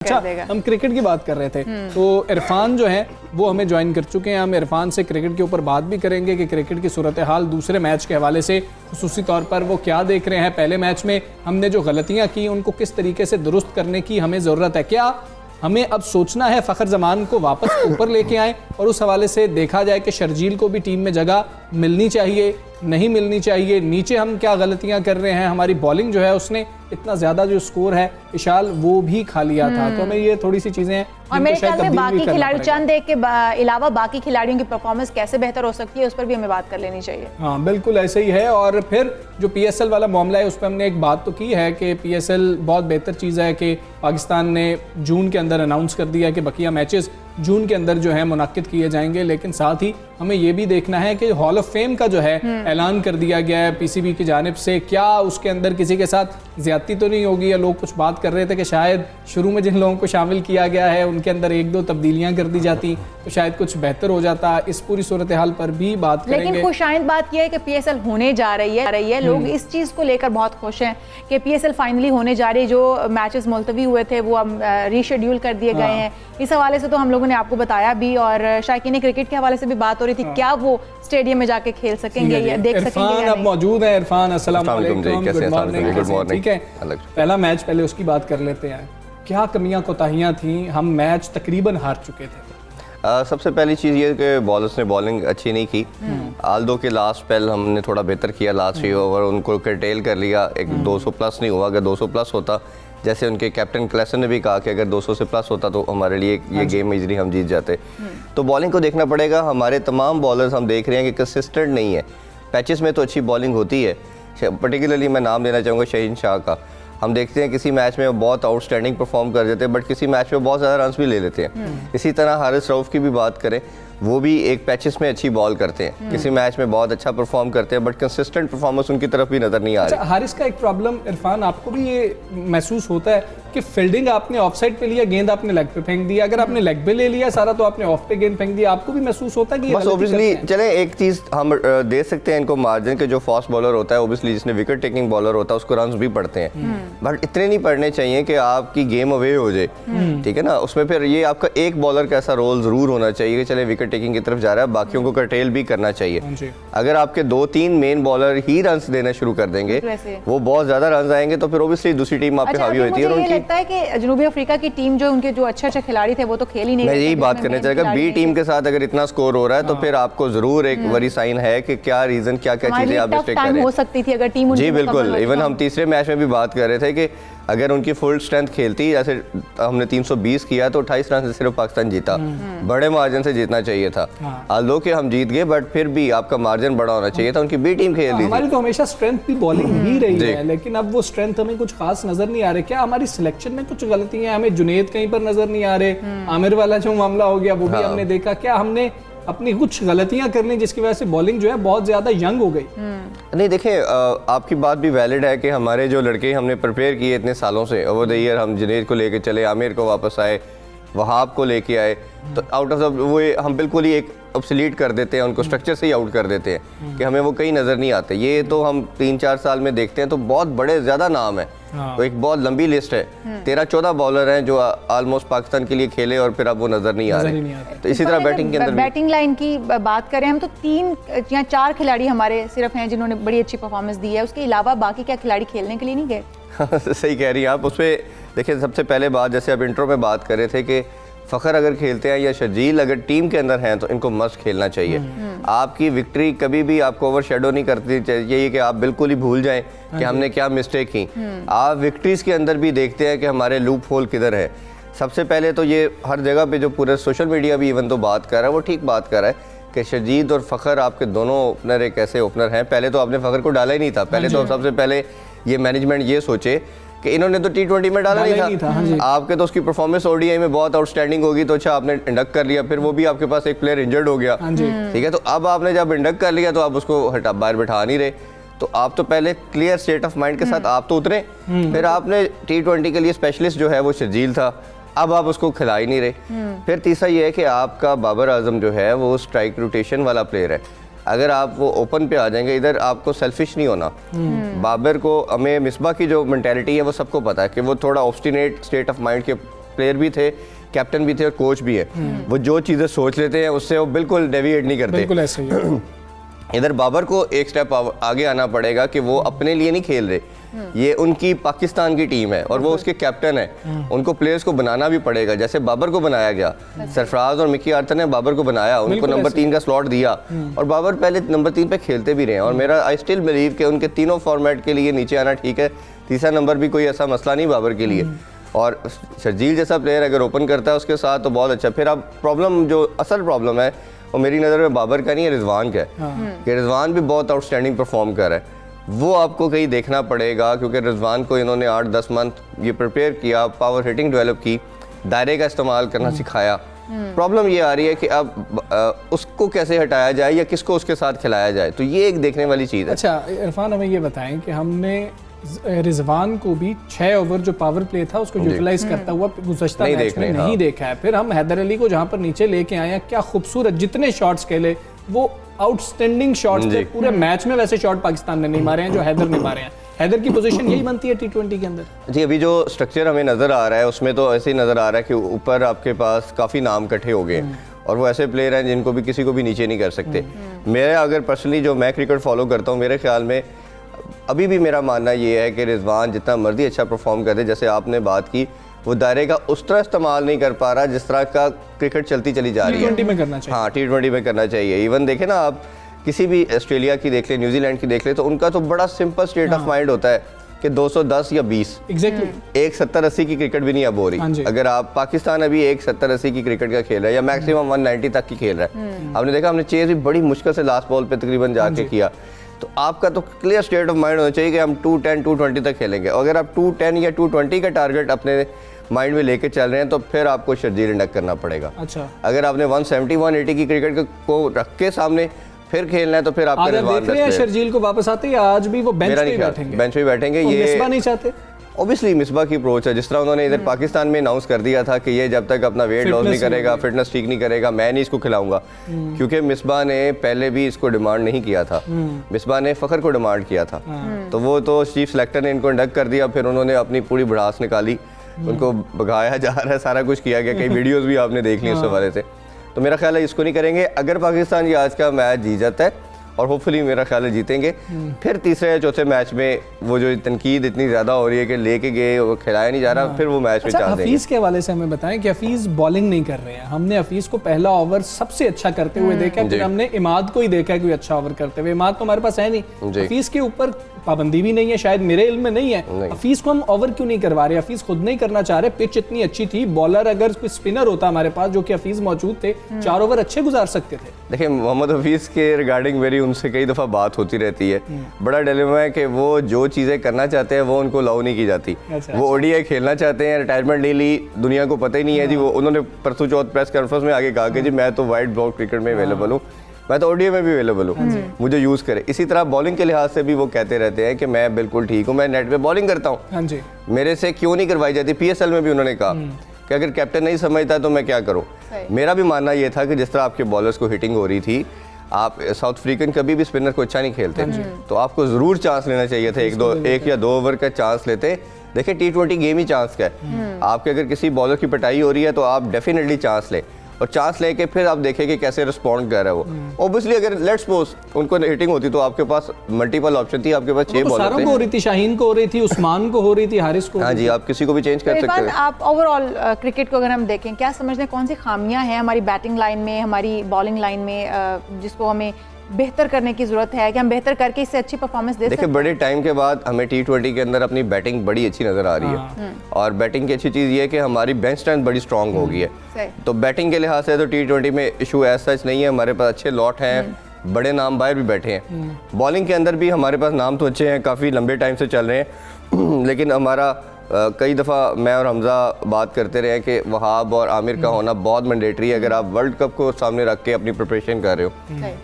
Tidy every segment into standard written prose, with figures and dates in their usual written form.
अच्छा, हम क्रिकेट की बात कर रहे थे तो इरफान जो है वो हमें ज्वाइन कर चुके हैं। हम इरफान से क्रिकेट के ऊपर बात भी करेंगे कि क्रिकेट की सूरत हाल दूसरे मैच के हवाले से खुसूसी तौर पर वो क्या देख रहे हैं। पहले मैच में हमने जो गलतियां की उनको किस तरीके से दुरुस्त करने की हमें ज़रूरत है। क्या हमें अब सोचना है फ़खर जमान को वापस ऊपर लेके आएँ और उस हवाले से देखा जाए कि शर्जील को भी टीम में जगह मिलनी चाहिए, नहीं मिलनी चाहिए। नीचे हम क्या गलतियां कर रहे हैं। हमारी बॉलिंग जो है उसने इतना ज़्यादा जो स्कोर है इशाल वो भी खा लिया था। तो हमें ये थोड़ी सी चीज़ें और मेरे ख्याल में बाकी खिलाड़ी चंद एक के अलावा बाकी खिलाड़ियों की परफॉर्मेंस कैसे बेहतर हो सकती है उस पर भी हमें बात कर लेनी चाहिए। हाँ बिल्कुल ऐसे ही है। और फिर जो PSL वाला मामला है उस पर हमने एक बात तो की है कि PSL बहुत बेहतर चीज़ है कि पाकिस्तान ने जून के अंदर अनाउंस कर दिया कि बकिया मैचेस जून के अंदर जो है मुनाकिद किए जाएंगे। लेकिन साथ ही हमें ये भी देखना है कि हॉल ऑफ फेम का जो है ऐलान कर दिया गया है PCB की जानिब से, क्या उसके अंदर किसी के साथ ज्यादती तो नहीं होगी। या लोग कुछ बात कर रहे थे कि शायद शुरू में जिन लोगों को शामिल किया गया है उनके अंदर एक दो तब्दीलियां कर दी जाती तो शायद कुछ बेहतर हो जाता। इस पूरी सूरत हाल पर भी बात करेंगे। लेकिन खुशाइंद बात यह है कि PSL होने जा रही है। लोग इस चीज़ को लेकर बहुत खुश हैं कि PSL फाइनली होने जा रही है। जो मैचेस मुलतवी हुए थे वो अब रीशेड्यूल कर दिए गए हैं। इस हवाले से तो हम लोगों ने आपको बताया भी और शायकीन क्रिकेट के हवाले से भी बात हो रही थी। क्या वो स्टेडियम में जाके खेल सकेंगे या देख सकेंगे? इरफान अब मौजूद है। इरफान अस्सलाम वालेकुम, गुड मॉर्निंग। ठीक है, पहला मैच पहले उसकी बात कर लेते हैं। क्या कमियां कोताहियां थी? हम मैच तकरीबन हार चुके थे। सबसे पहली चीज़ ये कि बॉलर्स ने बॉलिंग अच्छी नहीं की। आल्दो के लास्ट स्पेल हमने थोड़ा बेहतर किया, लास्ट 3 ओवर उनको कर्टेल कर लिया। एक 200 प्लस नहीं हुआ। अगर 200 प्लस होता, जैसे उनके कैप्टन क्लेसन ने भी कहा कि अगर 200 से प्लस होता तो हमारे लिए ये गेम इजली हम जीत जाते। तो बॉलिंग को देखना पड़ेगा। हमारे तमाम बॉलर्स हम देख रहे हैं कि कंसिस्टेंट नहीं है। पैचेस में तो अच्छी बॉलिंग होती है, पर्टिकुलरली मैं नाम लेना चाहूँगा शहीन शाह का। हम देखते हैं किसी मैच में वो बहुत आउटस्टैंडिंग परफॉर्म कर देते हैं बट किसी मैच में बहुत ज़्यादा रन्स भी ले लेते हैं। इसी तरह हारिस रऊफ की भी बात करें, वो भी एक पैचेस में अच्छी बॉल करते हैं, किसी मैच में बहुत अच्छा परफॉर्म करते हैं बट कंसिस्टेंट परफॉर्मेंस उनकी तरफ भी नजर नहीं आ रही। हारिस का एक प्रॉब्लम इरफान आपको भी ये महसूस होता है कि फील्डिंग आपने ऑफ साइड पे लिया, गेंद आपने लेग पे फेंक दिया। अगर आपने लेग पे ले लिया सारा तो आपने ऑफ पे गेंद फेंक दिया। आपको भी महसूस होता है कि बस ओबियसली चले एक चीज़ हम दे सकते हैं इनको मार्जिन के, जो फास्ट बॉलर होता है ओबियसली जिसने विकेट टेकिंग बॉलर होता है उसको रन्स भी पड़ते हैं बट इतने नहीं पड़ने चाहिए कि आपकी गेम अवे हो जाए। ठीक है ना, उसमें फिर ये आपका एक बॉलर का ऐसा रोल जरूर होना चाहिए कि चले विकेट टेकिंग की तरफ जा रहा है, बाकियों को कर्टेल भी करना चाहिए। अगर आपके 2-3 मेन बॉलर ही रन्स देना शुरू कर देंगे, वो बहुत ज्यादा रन्स आएंगे तो फिर ओबियसली दूसरी टीम आप पे हावी होती है। मुझे ये लगता है कि जनूबी अफ्रीका की टीम जो उनके जो अच्छे खिलाड़ी थे वो तो खेल ही नहीं। मैं यही बात करना चाहेगा, बी टीम के साथ अगर इतना स्कोर हो रहा है तो फिर आपको जरूर एक वरी साइन है कि क्या रीजन, क्या क्या चीजें आप मिस्टेक कर रहे हैं। हो सकती थी अगर टीम जी बिल्कुल। इवन हम तीसरे मैच में भी बात कर रहे थे कि अगर उनकी फुल स्ट्रेंथ खेलती, जैसे हमने 320 किया तो 28 रन से सिर्फ पाकिस्तान जीता। बड़े मार्जिन से जीतना चाहिए था। आल्दो के हम जीत गए बट फिर भी आपका मार्जिन बड़ा होना चाहिए था। उनकी बी टीम खेल रही थी। हमारी तो हमेशा स्ट्रेंथ भी बॉलिंग ही रही है लेकिन अब वो स्ट्रेंथ हमें कुछ खास नजर नहीं आ रहे। क्या हमारी सिलेक्शन में कुछ गलती है? हमें जुनेद कहीं पर नजर नहीं आ रहे। आमिर वाला जो मामला हो गया वो भी हमने देखा। क्या हमने अपनी कुछ गलतियां कर ली जिसकी वजह से बॉलिंग जो है बहुत ज्यादा यंग हो गई? नहीं देखें, आपकी बात भी वैलिड है कि हमारे जो लड़के हमने प्रिपेयर किए इतने सालों से, ओवर द ईयर हम जुनेद को लेके चले, आमिर को वापस आए, वहाब को लेके आए, तो आउट ऑफ वो हम बिल्कुल ही एक ऑब्सोलीट कर देते हैं, उनको स्ट्रक्चर से ही आउट कर देते हैं कि हमें वो कहीं नज़र नहीं आते। ये तो हम 3-4 साल में देखते हैं तो बहुत बड़े ज़्यादा नाम है। तो एक बहुत लंबी लिस्ट है, 13-14 बॉलर हैं जो ऑलमोस्ट पाकिस्तान के लिए खेले और फिर अब वो नज़र नहीं आ रहे। तो इसी तरह बैटिंग के अंदर बैटिंग लाइन की बात करें हम तो 3 या 4 खिलाड़ी हमारे सिर्फ हैं जिन्होंने बड़ी अच्छी परफॉर्मेंस दी है। उसके अलावा बाकी क्या खिलाड़ी खेलने के लिए नहीं गए? सही कह रही हैं आप। उस पर देखिए, सबसे पहले बात जैसे आप इंट्रो में बात कर रहे थे कि फ़खर अगर खेलते हैं या शर्जील अगर टीम के अंदर हैं तो इनको मस्ट खेलना चाहिए। आपकी विक्ट्री कभी भी आपको ओवर शेडो नहीं करती चाहिए कि आप बिल्कुल ही भूल जाएं कि हमने क्या मिस्टेक की। आप विक्ट्रीज के अंदर भी देखते हैं कि हमारे लूप होल किधर है। सबसे पहले तो ये हर जगह पे जो पूरे सोशल मीडिया भी इवन तो बात कर रहा है वो ठीक बात कर रहा है कि शर्जील और फ़खर आपके दोनों ओपनर एक ऐसे ओपनर हैं। पहले तो आपने फ़खर को डाला ही नहीं था। पहले तो सबसे पहले ये मैनेजमेंट ये सोचे कि इन्होंने तो T20 में डाला नहीं था। आपके तो उसकी परफॉर्मेंस ODI में बहुत आउटस्टैंडिंग होगी तो अच्छा आपने इंडक्ट कर लिया, फिर वो भी आपके पास एक प्लेयर इंजर्ड हो गया। ठीक है, तो अब आपने जब इंडक्ट कर लिया तो आप उसको हटा बाहर बैठा नहीं रहे। तो आप तो पहले क्लियर स्टेट ऑफ माइंड के साथ आप तो उतरे, फिर आपने T20 के लिए स्पेशलिस्ट जो है वो शर्जील था, अब आप उसको खिला ही नहीं रहे। फिर तीसरा ये है कि आपका बाबर आजम जो है वो स्ट्राइक रोटेशन वाला प्लेयर है। अगर आप वो ओपन पे आ जाएंगे, इधर आपको सेल्फिश नहीं होना। बाबर को, हमें मिसबा की जो मेंटालिटी है वो सबको पता है कि वो थोड़ा ऑब्स्टिनेट स्टेट ऑफ माइंड के प्लेयर भी थे, कैप्टन भी थे और कोच भी है। वो जो चीज़ें सोच लेते हैं उससे वो बिल्कुल डेविएट नहीं करते। बिल्कुल ऐसे ही है। इधर बाबर को एक स्टेप आगे आना पड़ेगा कि वो अपने लिए नहीं खेल रहे, ये उनकी पाकिस्तान की टीम है और वो उसके कैप्टन है, उनको प्लेयर्स को बनाना भी पड़ेगा। जैसे बाबर को बनाया गया, सरफराज और मिकी आर्थर ने बाबर को बनाया, उनको नंबर 3 का स्लॉट दिया और बाबर पहले नंबर 3 पे खेलते भी रहे हैं। और मेरा आई स्टिल बिलीव कि उनके तीनों फॉर्मेट के लिए नीचे आना ठीक है, तीसरा नंबर भी कोई ऐसा मसला नहीं बाबर के लिए। और शर्जील जैसा प्लेयर अगर ओपन करता है उसके साथ तो बहुत अच्छा। फिर अब प्रॉब्लम जो असल प्रॉब्लम है वो मेरी नज़र में बाबर का नहीं है, रिजवान का है कि रिजवान भी बहुत आउटस्टैंडिंग परफॉर्म कर रहा है। वो आपको कहीं देखना पड़ेगा क्योंकि रिजवान को इन्होंने 8-10 मंथ ये प्रिपेयर किया, पावर हिटिंग डेवलप की, दायरे का इस्तेमाल करना सिखाया। प्रॉब्लम ये आ रही है कि अब उसको कैसे हटाया जाए या किसको उसके साथ खिलाया जाए, तो ये एक देखने वाली चीज़ है। अच्छा इरफान, हमें ये बताएं कि हमने रिजवान को भी 6 ओवर जो पावर प्ले था उसको यूटिलाइज करता हुआ गुज़श्ता मैच में नहीं देखा है। फिर हम हैदर अली को जहाँ पर नीचे लेके आए हैं, क्या खूबसूरत जितने शॉट्स खेले वो आउटस्टैंडिंग शॉट्स थे पूरे मैच में। वैसे शॉट पाकिस्तान ने नहीं मारे हैं जो हैदर ने मारे हैं। हैदर की पोजीशन यही बनती है T20 के अंदर। जी अभी जो स्ट्रक्चर हमें नज़र आ रहा है उसमें तो ऐसे ही नज़र आ रहा है कि ऊपर आपके पास काफ़ी नाम इकट्ठे हो गए और वो ऐसे प्लेयर हैं जिनको भी किसी को भी नीचे नहीं कर सकते। मेरा अगर पर्सनली जो मैं क्रिकेट फॉलो करता हूँ, मेरे ख्याल में अभी भी मेरा मानना ये है कि रिजवान जितना मर्जी अच्छा परफॉर्म करे, जैसे आपने बात की, वो दायरे का उस तरह इस्तेमाल नहीं कर पा रहा जिस तरह का क्रिकेट चलती चली जा रही है। T20 में करना चाहिए। हाँ, T20 में करना चाहिए। इवन देखे ना आप किसी भी ऑस्ट्रेलिया की देख ले, न्यूजीलैंड की देख ले, तो उनका तो बड़ा सिंपल स्टेट ऑफ माइंड होता है कि 210 या 20। एग्जैक्टली। एक 70-80 की क्रिकेट भी नहीं अब हो रही। अगर आप पाकिस्तान अभी एक 70-80 की क्रिकेट का खेल रहा है या मैक्सिमम 190 तक की खेल रहा है। आपने देखा हमने चेज भी बड़ी मुश्किल से लास्ट बॉल पे तकरीबन जाके किया। तो आपका तो क्लियर स्टेट ऑफ माइंड होना चाहिए कि हम 210 220 तक खेलेंगे। अगर आप 210 या 220 का टारगेट अपने माइंड में लेके चल रहे हैं तो फिर आपको शर्जील इंडक करना पड़ेगा। अच्छा, अगर आपने 170 180 की क्रिकेट को रख के सामने फिर खेलना है तो फिर आपका रिजवान देख रहे हैं शर्जील को वापस आते या आज भी वो बेंच पे बैठेंगे? बेंच पे बैठेंगे। ये मिसबा नहीं चाहते। ऑब्वियसली मिसबा की अप्रोच है, जिस तरह उन्होंने इधर पाकिस्तान में अनाउंस कर दिया था कि ये जब तक अपना वेट लॉस नहीं करेगा, फिटनेस ठीक नहीं करेगा, मैं नहीं इसको खिलाऊंगा। क्योंकि मिसबा ने पहले भी इसको डिमांड नहीं किया था, मिसबा ने फखर को डिमांड किया था। तो वो तो चीफ सेलेक्टर ने इनको इंडक्ट कर दिया, फिर उन्होंने अपनी पूरी भड़ास निकाली, उनको भगाया जा रहा है, सारा कुछ किया गया। कई वीडियोज़ भी आपने देख ली इस हवाले से। तो मेरा ख्याल है इसको नहीं करेंगे। अगर पाकिस्तान ये आज का मैच जीत जाता है और होपफुली मेरा ख्याल है जीतेंगे, फिर तीसरे या चौथे मैच में वो जो तनकीद इतनी ज़्यादा हो रही है कि लेके गए वो खिलाया नहीं जा रहा, फिर वो मैच में चांस देंगे। हफीज़ के हवाले से हमें बताएं कि हफीज़ बॉलिंग नहीं कर रहे हैं। हमने हफीज़ को पहला ओवर सबसे अच्छा करते हुए देखा, फिर हमने इमाद को ही देखा है कोई अच्छा ओवर करते हुए। इमाद तो हमारे पास है नहीं, हफीज़ के ऊपर पाबंदी भी नहीं है, शायद मेरे इल्म में नहीं है। हफीज़ को हम ओवर क्यों नहीं करवा रहे? हफीज़ खुद नहीं करना चाह रहे। पिच इतनी अच्छी थी, बॉलर अगर कोई स्पिनर होता हमारे पास जो कि हफीज़ मौजूद थे, 4 ओवर अच्छे गुजार सकते थे। देखिए मोहम्मद हफीज़ के रिगार्डिंग मेरी उनसे कई दफ़ा बात होती रहती है। बड़ा डिलेमा है कि वो जो चीज़ें करना चाहते हैं वो उनको अलाउ नहीं की जाती। वो ओडीआई खेलना चाहते हैं, रिटायरमेंट ले ली, दुनिया को पता ही नहीं है जी। वो उन्होंने परसों चौथ प्रेस कॉन्फ्रेंस में आगे कहा कि जी मैं तो वाइट बॉल क्रिकेट में अवेलेबल हूँ, मैं तो ओडीआई में भी अवेलेबल हूँ, मुझे यूज़ करे। इसी तरह बॉलिंग के लिहाज से भी वो कहते रहते हैं कि मैं बिल्कुल ठीक हूँ, मैं नेट पे बॉलिंग करता हूँ, मेरे से क्यों नहीं करवाई जाती। PSL में भी उन्होंने कहा कि अगर कैप्टन नहीं समझता तो मैं क्या करूँ। मेरा भी मानना ये था कि जिस तरह आपके बॉलर्स को हिटिंग हो रही थी, आप साउथ अफ्रीकन कभी भी स्पिनर को अच्छा नहीं खेलते, तो आपको ज़रूर चांस लेना चाहिए था। एक या दो ओवर का चांस लेते। देखिए T20 गेम ही चांस का है। आपके अगर किसी बॉलर की पिटाई हो रही है तो आप डेफिनेटली चांस लें और चांस लेके फिर आप देखें कि कैसे रिस्पॉन्ड कर रहा है वो। ऑब्वियसली अगर लेट्स सपोज उनको हिटिंग होती तो आपके पास मल्टीपल ऑप्शन थी, आपके पास 6 बॉलर थे। हो रही थी, शाहीन को हो रही थी, उस्मान को हो रही थी, हारिस को। हाँ जी, आप किसी को भी चेंज कर सकते हैं। आप ओवरऑल क्रिकेट को अगर हम देखें, क्या समझते हैं कौन सी खामियां हैं हमारी बैटिंग लाइन में, हमारी बॉलिंग लाइन में, जिसको हमें बेहतर करने की जरूरत है कि हम बेहतर करके इससे अच्छी परफॉर्मेंस दे सकते हैं? देखिए बड़े टाइम के बाद हमें T20 के अंदर अपनी बैटिंग बड़ी अच्छी नज़र आ रही है और बैटिंग की अच्छी चीज़ ये है कि हमारी बेंच स्ट्रेंथ बड़ी स्ट्रांग हो गई है। तो बैटिंग के लिहाज से तो T20 में इशू एज सच नहीं है, हमारे पास अच्छे लॉट हैं, बड़े नाम बाहर भी बैठे हैं। बॉलिंग के अंदर भी हमारे पास नाम तो अच्छे हैं, काफ़ी लंबे टाइम से चल रहे हैं, लेकिन हमारा कई दफ़ा मैं और हमजा बात करते रहे हैं कि वहाब और आमिर का होना बहुत मैंडेटरी है अगर आप वर्ल्ड कप को सामने रख के अपनी प्रिपरेशन कर रहे हो।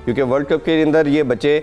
क्योंकि वर्ल्ड कप के अंदर ये बच्चे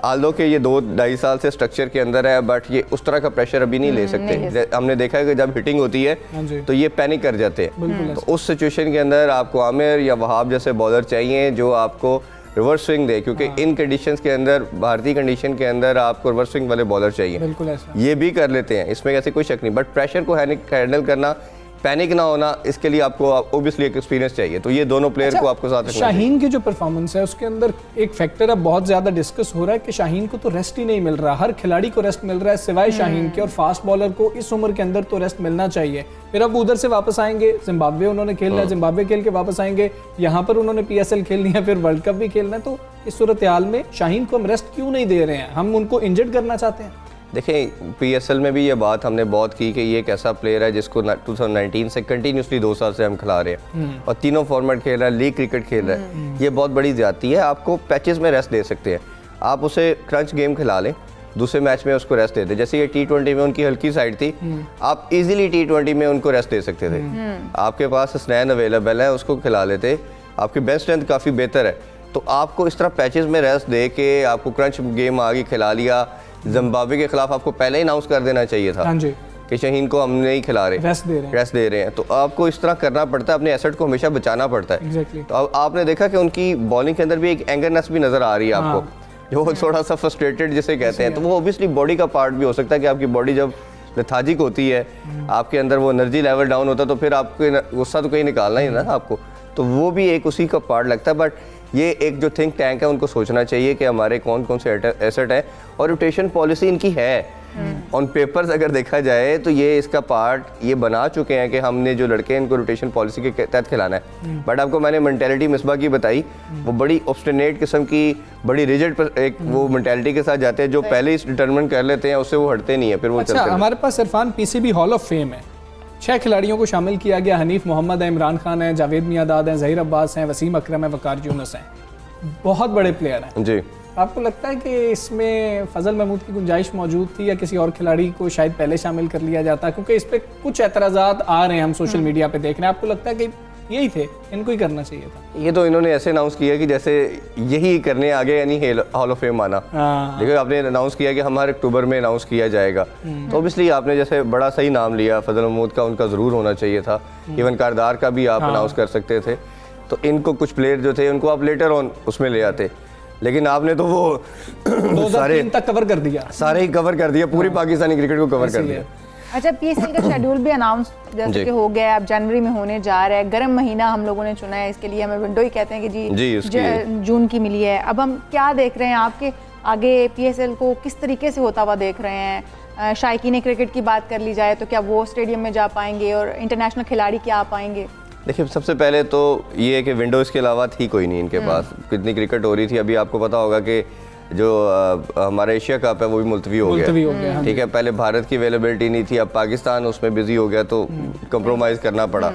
आल्दो के ये 2-2.5 साल से स्ट्रक्चर के अंदर है, बट ये उस तरह का प्रेशर अभी नहीं ले सकते। हमने देखा है कि जब हिटिंग होती है तो ये पैनिक कर जाते हैं। तो उस सिचुएशन के अंदर आपको आमिर या वहाब जैसे बॉलर चाहिए जो आपको रिवर्स स्विंग दे, क्योंकि इन कंडीशंस के अंदर, भारतीय कंडीशन के अंदर आपको रिवर्स स्विंग वाले बॉलर चाहिए। बिल्कुल ऐसा। ये भी कर लेते हैं, इसमें ऐसे कोई शक नहीं, बट प्रेशर को हैंडल करना पैनिक ना होना, इसके लिए आपको ओबियसली एक एक्सपीरियंस चाहिए। तो ये दोनों प्लेयर को आपको साथ रखना चाहिए। शाहीन की जो परफॉर्मेंस है उसके अंदर एक फैक्टर अब बहुत ज़्यादा डिस्कस हो रहा है कि शाहीन को तो रेस्ट ही नहीं मिल रहा। हर खिलाड़ी को रेस्ट मिल रहा है सिवाय शाहीन के, और फास्ट बॉलर को इस उम्र के अंदर तो रेस्ट मिलना चाहिए। फिर अब उधर से वापस आएंगे, जिम्बाब्वे उन्होंने खेलना है, जिम्बाब्वे खेल के वापस आएंगे, यहाँ पर उन्होंने PSL खेलनी है, फिर वर्ल्ड कप भी खेलना है। तो इस सूरत हाल में शाहीन को हम रेस्ट क्यों नहीं दे रहे हैं? हम उनको इंजर्ड करना चाहते हैं? देखें, PSL में भी ये बात हमने बहुत की कि ये एक ऐसा प्लेयर है जिसको 2019 से कंटिन्यूसली 2 साल से हम खिला रहे हैं और तीनों फॉर्मेट खेल रहा है, लीग क्रिकेट खेल रहा है। ये बहुत बड़ी ज्यादती है। आपको पैचेस में रेस्ट दे सकते हैं, आप उसे क्रंच गेम खिला लें, दूसरे मैच में उसको रेस्ट दे दें। जैसे ये T20 में उनकी हल्की साइड थी, आप इजीली T20 में उनको रेस्ट दे सकते थे। आपके पास स्नैन अवेलेबल है, उसको खिला लेते, आपकी बेस्ट स्ट्रेंथ काफ़ी बेहतर है। तो आपको इस तरह पैचेस में रेस्ट दे के आपको क्रंच गेम आगे खिला लिया। जिम्बाब्वे के खिलाफ आपको पहले ही अनाउंस कर देना चाहिए था कि शाहीन को हम नहीं खिला रहे, रेस्ट दे रहे हैं। तो आपको इस तरह करना पड़ता है, अपने एसेट को हमेशा बचाना पड़ता है। तो अब आपने देखा कि उनकी बॉलिंग के अंदर भी एक एंगरनेस भी नजर आ रही है आपको, जो थोड़ा सा फ्रस्ट्रेटेड जिसे कहते हैं। तो वो ऑब्वियसली बॉडी का पार्ट भी हो सकता है कि आपकी बॉडी जब लेथार्जिक होती है, आपके अंदर वो एनर्जी लेवल डाउन होता है, तो फिर आपको गुस्सा तो कहीं निकालना ही ना आपको, तो वो भी एक उसी का पार्ट लगता है। बट ये एक जो थिंक टैंक है उनको सोचना चाहिए कि हमारे कौन कौन से एसेट है, और रोटेशन पॉलिसी इनकी है। ऑन पेपर्स अगर देखा जाए तो ये इसका पार्ट ये बना चुके हैं कि हमने जो लड़के हैं इनको रोटेशन पॉलिसी के तहत खिलाना है। बट आपको मैंने मेंटेलिटी मिसबा की बताई, वो बड़ी ऑब्स्टिनेट किस्म की, बड़ी रिजिड एक वो मेंटेलिटी के साथ जाते हैं, जो पहले ही डिटरमिन कर लेते हैं, उससे वो हटते नहीं है, फिर वो चलते हैं। हमारे पास Irfan PCB hall of fame है, 6 खिलाड़ियों को शामिल किया गया। हनीफ मोहम्मद है, इमरान खान है, जावेद मियादाद हैं, ज़हीर अब्बास हैं, वसीम अकरम है, वकार यूनुस हैं। बहुत बड़े प्लेयर हैं जी। आपको लगता है कि इसमें फजल महमूद की गुंजाइश मौजूद थी, या किसी और खिलाड़ी को शायद पहले शामिल कर लिया जाता? क्योंकि इस पर कुछ एतराज़ात आ रहे हैं, हम सोशल मीडिया पे देख रहे हैं। आपको लगता है कि यही थे, इनको ही करना चाहिए था? ये तो इन्होंने ऐसे अनाउंस किया कि जैसे यही करने आगे, यानी हॉल ऑफ फेम आना। देखो, आपने अनाउंस किया कि हमारे अक्टूबर में अनाउंस किया जाएगा, तो ऑब्वियसली आपने जैसे बड़ा सही नाम लिया, फजल महमूद का उनका ज़रूर होना चाहिए था। इवन कारदार का भी आप अनाउंस कर सकते थे। तो इनको कुछ प्लेयर जो थे उनको आप लेटर ऑन उसमें ले आते, लेकिन आपने तो वो 2003 तक कवर कर दिया, सारे ही कवर कर दिया, पूरी पाकिस्तानी क्रिकेट को कवर कर दिया। अच्छा, PSL का शेड्यूल भी अनाउंस जैसे कि हो गया है, अब जनवरी में होने जा रहा है। गर्म महीना हम लोगों ने चुना है, इसके लिए हमें विंडो ही कहते हैं कि जी जून की मिली है। अब हम क्या देख रहे हैं आपके आगे PSL को किस तरीके से होता हुआ देख रहे हैं? शायकीन क्रिकेट की बात कर ली जाए तो क्या वो स्टेडियम में जा पाएंगे, और इंटरनेशनल खिलाड़ी क्या आ पाएंगे? देखिए, सबसे पहले तो ये है कि विंडोज़ के अलावा थी कोई नहीं इनके पास। कितनी क्रिकेट हो रही थी, अभी आपको पता होगा कि जो हमारा एशिया कप है वो भी मुलतवी हो गया। ठीक है, पहले भारत की अवेलेबिलिटी नहीं थी, अब पाकिस्तान उसमें बिजी हो गया, तो कंप्रोमाइज़ करना पड़ा।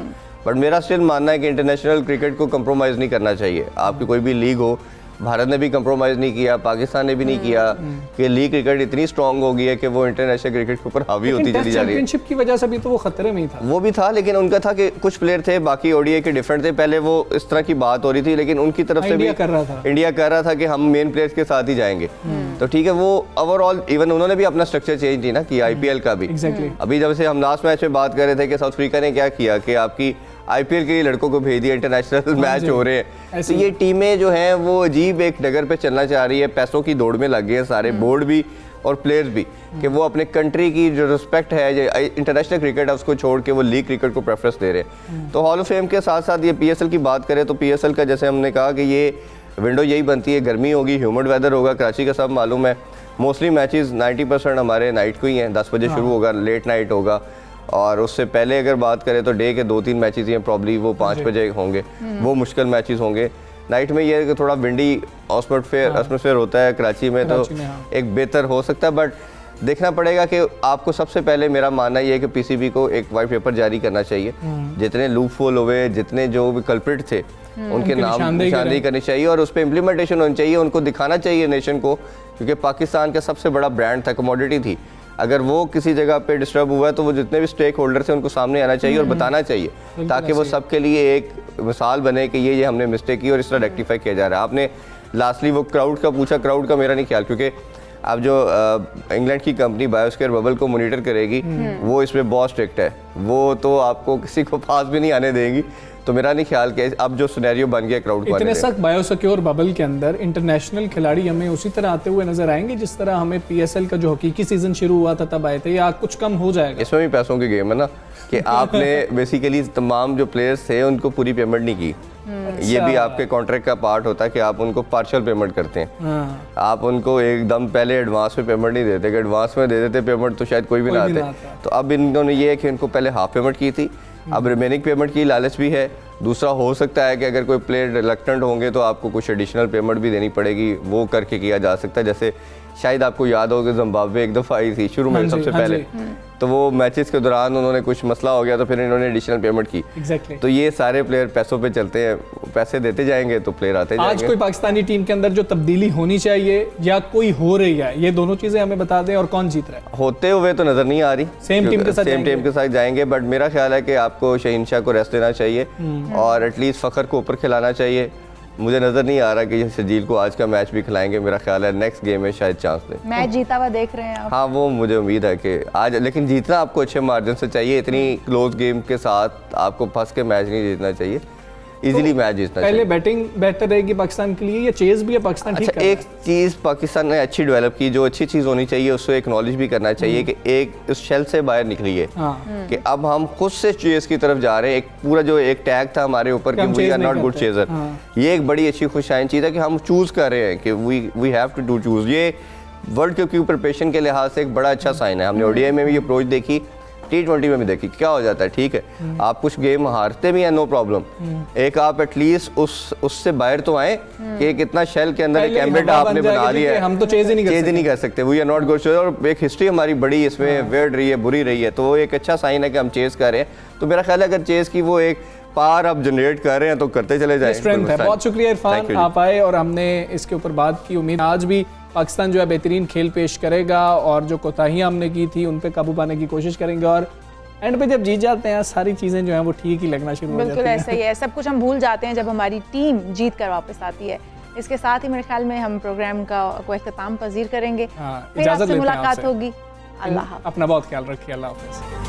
बट मेरा स्टिल मानना है कि इंटरनेशनल क्रिकेट को कंप्रोमाइज़ नहीं करना चाहिए। आपकी कोई भी लीग हो, भारत ने भी कंप्रोमाइज़ नहीं किया, पाकिस्तान ने भी नहीं किया, कि लीग क्रिकेट इतनी स्ट्रांग हो गई है कि वो इंटरनेशनल क्रिकेट के ऊपर हावी होती चली जा रही है। चैंपियनशिप की वजह से भी तो वो खतरे में ही था। वो भी था, लेकिन उनका था कि कुछ प्लेयर थे बाकी ODI के डिफरेंट थे। पहले वो इस तरह की बात हो रही थी, लेकिन उनकी तरफ से भी इंडिया कर रहा था कि हम मेन प्लेयर्स के साथ ही जाएंगे। तो ठीक है, वो ओवरऑल इवन उन्होंने भी अपना स्ट्रक्चर चेंज ना किया, IPL का भी। अभी जब से हम लास्ट मैच में बात कर रहे थे कि साउथ अफ्रीका ने क्या किया कि आपकी IPL के लिए लड़कों को भेज दिया, इंटरनेशनल मैच हो रहे हैं। तो ये टीमें जो हैं वो अजीब एक डगर पे चलना चाह रही है, पैसों की दौड़ में लग गए हैं सारे, बोर्ड भी और प्लेयर्स भी, कि वो अपने कंट्री की जो रिस्पेक्ट है, इंटरनेशनल क्रिकेट है, उसको छोड़ के वो लीग क्रिकेट को प्रेफरेंस दे रहे हैं। तो हॉल ऑफ फेम के साथ साथ ये PSL की बात करें तो PSL का जैसे हमने कहा कि ये विंडो यही बनती है, गर्मी होगी, ह्यूमिड वेदर होगा, कराची का सब मालूम है। मोस्टली मैचेस 90% हमारे नाइट को ही हैं, 10 बजे शुरू होगा, लेट नाइट होगा। और उससे पहले अगर बात करें तो डे के 2-3 मैचेस हैं, प्रॉब्ली वो 5 बजे होंगे, वो मुश्किल मैचेस होंगे। नाइट में ये कि थोड़ा विंडी एटमॉस्फेयर होता है कराची में, तो एक बेहतर हो सकता है। बट देखना पड़ेगा कि आपको सबसे पहले मेरा मानना ये है कि PCB को एक वाइट पेपर जारी करना चाहिए, जितने लूप होल हुए, जितने जो भी कल्प्रिट थे उनके नाम निशानदेही करनी चाहिए, और उस पर इम्प्लीमेंटेशन होनी चाहिए। उनको दिखाना चाहिए नेशन को, क्योंकि पाकिस्तान का सबसे बड़ा ब्रांड था, कमोडिटी थी। अगर वो किसी जगह पे डिस्टर्ब हुआ है तो वो जितने भी स्टेक होल्डर थे उनको सामने आना चाहिए और बताना चाहिए, ताकि वो सबके लिए एक मिसाल बने कि ये हमने मिस्टेक की और इस तरह रेक्टिफाई किया जा रहा है। आपने लास्टली वो क्राउड का पूछा, क्राउड का मेरा नहीं ख्याल, क्योंकि अब जो इंग्लैंड की कंपनी बायोस्फीयर बबल को मॉनिटर करेगी वो इसमें बहुत स्ट्रिक्ट है, वो तो आपको किसी को पास भी नहीं आने देंगी। तो मेरा नहीं ख्याल कि अब जो सिनेरियो बन गया क्राउड को इतने सख्त बायोसिक्योर बबल के अंदर इंटरनेशनल खिलाड़ी हमें उसी तरह आते हुए नजर आएंगे जिस तरह हमें PSL का जो हकीकी सीजन शुरू हुआ था तब आए थे, या कुछ कम हो जाएगा? इसमें भी पैसों की गेम है ना कि आपने बेसिकली तमाम जो प्लेयर्स थे उनको पूरी पेमेंट नहीं की। ये भी आपके कॉन्ट्रैक्ट का पार्ट होता है कि आप उनको पार्शियल पेमेंट करते हैं। आप उनको एकदम पहले एडवांस में पेमेंट नहीं देते, कि एडवांस में दे देते पेमेंट तो शायद कोई भी ना आते। तो अब इन्होंने ये है कि इनको पहले हाफ पेमेंट की थी, अब रिमेनिंग पेमेंट की लालच भी है। दूसरा हो सकता है कि अगर कोई प्लेयर रिलक्टेंट होंगे तो आपको कुछ एडिशनल पेमेंट भी देनी पड़ेगी, वो करके किया जा सकता है। जैसे शायद आपको याद होगा जिम्बाब्वे एक दफ़ा आई थी शुरू में सबसे पहले, तो वो मैचेस के दौरान उन्होंने कुछ मसला हो गया तो फिर इन्होंने एडिशनल पेमेंट की। तो ये सारे प्लेयर पैसों पे चलते हैं, पैसे देते जाएंगे तो प्लेयर आते जाएंगे। आज कोई पाकिस्तानी टीम के अंदर जो तब्दीली होनी चाहिए या कोई हो रही है, ये दोनों चीजें हमें बता दें, और कौन जीत रहा है? होते हुए तो नजर नहीं आ रही, सेम टीम के साथ जाएंगे, बट मेरा ख्याल है कि आपको शहीन शाह को रेस्ट देना चाहिए और एटलीस्ट फखर को ऊपर खिलाना चाहिए। मुझे नजर नहीं आ रहा कि शजील को आज का मैच भी खिलाएंगे। मेरा ख्याल है नेक्स्ट गेम में शायद चांस दे। मैच जीता हुआ देख रहे हैं आप? हाँ, वो मुझे उम्मीद है कि आज, लेकिन जीतना आपको अच्छे मार्जिन से चाहिए। इतनी क्लोज गेम के साथ आपको फंस के मैच नहीं जीतना चाहिए, इजीली मैच जीतना चाहिए। पहले बैटिंग बेहतर रहेगी पाकिस्तान के लिए या चेज भी है पाकिस्तान ठीक अच्छा, एक चीज़ पाकिस्तान ने अच्छी डेवलप की, जो अच्छी चीज़ होनी चाहिए उसको एक्नॉलेज भी करना चाहिए कि एक उस शेल से बाहर निकली है कि अब हम खुद से चेज की तरफ जा रहे हैं। एक पूरा जो एक टैग था हमारे ऊपर कि we are not good chaser, ये एक बड़ी अच्छी खुशहाइन चीज़ है कि हम चूज कर रहे हैं कि we have to do choose. ये वर्ल्ड कप की प्रिपरेशन के लिहाज से एक बड़ा अच्छा साइन है। हमने ODI में भी अप्रोच देखी, T20 में भी देखी, क्या हो जाता है। ठीक है, आप कुछ गेम हारते भी हैं, नो प्रॉब्लम, एक आप एटलीस्ट उससे बाहर तो आए कि कितना शेल के अंदर एक एम्बेड आपने बना लिया है। हम तो चेज ही नहीं कर सकते, we are not good chaser, और एक हिस्ट्री हमारी बड़ी इसमें वेयर्ड रही है, बुरी रही है, तो वो एक अच्छा साइन है कि हम चेज कर रहे हैं। तो मेरा ख्याल है अगर चेज की वो एक पार आप जनरेट कर रहे हैं तो करते चले जाए, स्ट्रेंथ है। बहुत शुक्रिया इरफान, आप आए और हमने इसके ऊपर बात की। उम्मीद आज भी पाकिस्तान जो है बेहतरीन खेल पेश करेगा और जो कोताहियां हमने की थी उन पे काबू पाने की कोशिश करेंगे, और एंड पे जब जीत जाते हैं सारी चीज़ें जो हैं वो ठीक ही लगना शुरू हो जाती हैं। बिल्कुल ऐसा ही है, सब कुछ हम भूल जाते हैं जब हमारी टीम जीत कर वापस आती है। इसके साथ ही मेरे ख्याल में हम प्रोग्राम को इख्तिताम पजीर करेंगे। फिर आपसे मुलाकात होगी। अल्लाह, अपना बहुत ख्याल रखिए। अल्लाह हाफ़िज़।